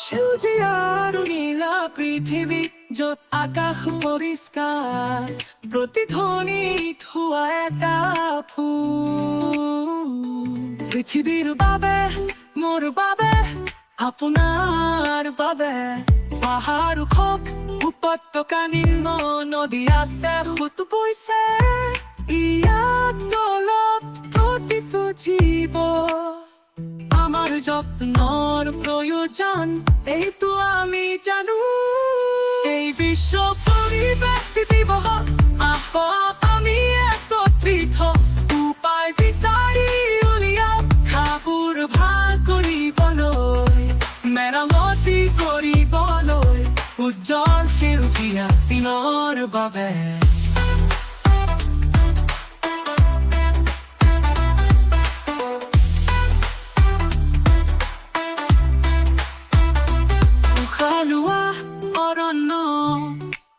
সেউজীয়াৰ নীলা পৃথিৱী য'ত আকাশ পৰিষ্কাৰ, প্ৰতিধ্বনিত হোৱা এটা ফুল। পৃথিৱীৰ বাবে, মোৰ বাবে, আপোনাৰ বাবে, পাহাৰ ওখ উপত্যকা নিম্ন নদী আছে সোঁত বৈছে ইয়াত তলত প্ৰতিটো জীৱ আমাৰ যত্নৰ প্ৰয়োজন এইটো আমি জানো। এই বিশ্ব পৰিৱেশ দিৱস আহক আমি একত্ৰিত উপায় বিচাৰি উলিয়াও খাবোৰ ভাল কৰিবলৈ, মেৰামতি কৰিবলৈ, উজ্জ্বল সেউজীয়া দিনৰ বাবে।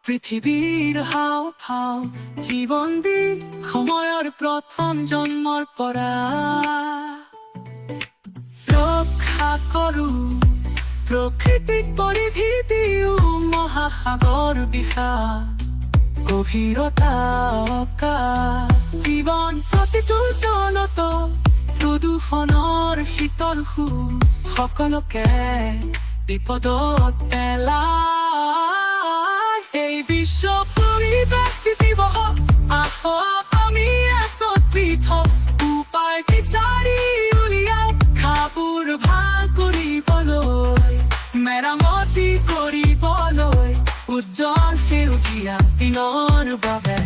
পৃথিৱীৰ হাওঁফাওঁ জীৱন দি সময়ৰ প্ৰথম জন্মৰ পৰা ৰক্ষা কৰো প্ৰকৃতিক পৰিধি দিও মহাসাগৰ বিশাল গভীৰতা জীৱন প্ৰতিটো জনত প্ৰদূষণৰ শীতল সুৰ সকলোকে বিপদত পেলায়। এই বিশ্ব পৰিৱেশ দিৱস আহক আমি একত্ৰিত উপায় বিচাৰি উলিয়াও খাবোৰ ভাল কৰিবলৈ, মেৰামতি কৰিবলৈ, উজ্জ্বল সেউজীয়া দিনৰ বাবে।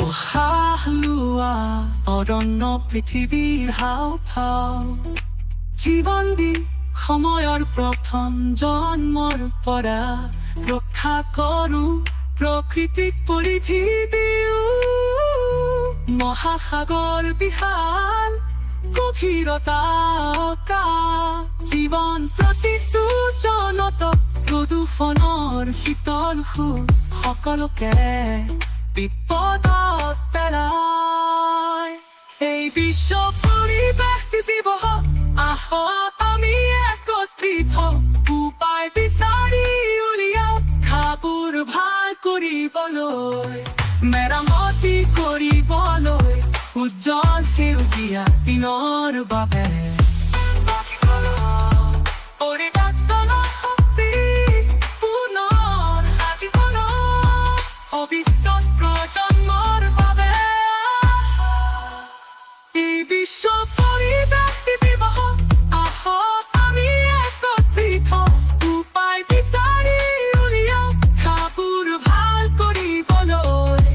উশাহ লোৱা অৰণ্য পৃথিৱীৰ হাওঁফাওঁ জীৱন দি সময়ৰ প্ৰথম জন্মৰ পৰা ৰক্ষা কৰো প্ৰকৃতিক পৰিধি দিও মহাসাগৰ বিশাল গভীৰতা জীৱন প্ৰতিটো জনত প্ৰদূষণৰ শীতল সুৰ সকলোকে বিপদত পেলায়। এই বিশ্ব পৰিৱেশ দিৱস আহক আমি একত্ৰিত উপায় বিচাৰি উলিয়াও খাবোৰ ভাল কৰিবলৈ, মেৰামতি কৰিবলৈ, উজ্জ্বল সেউজীয়া দিনৰ বাবে। পৰিৱৰ্তনৰ শক্তি পুনৰ সাজিবলৈ ভৱিষ্যত প্ৰজন্মৰ বাবে। এই বিশ্ব পৰিৱেশ দিৱস আহক আমি একত্ৰিত উপায় বিচাৰি উলিয়াও খাবোৰ ভাল কৰিবলৈ,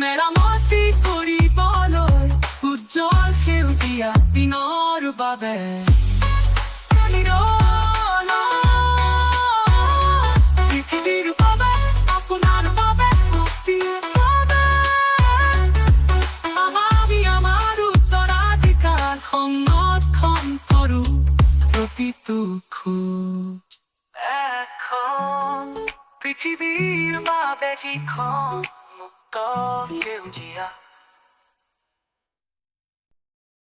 মেৰামতি কৰিবলৈ, উজ্জ্বল সেউজীয়া দিনৰ বাবে। পৃথিৱীৰ বাবে, আপোনাৰ বাবে, মুক্তিৰ বাবে আমি আমাৰ উত্তৰাধিকাৰ সংৰক্ষণ কৰো প্ৰতিটো খোজ এখন পৃথিৱীৰ বাবে যিখন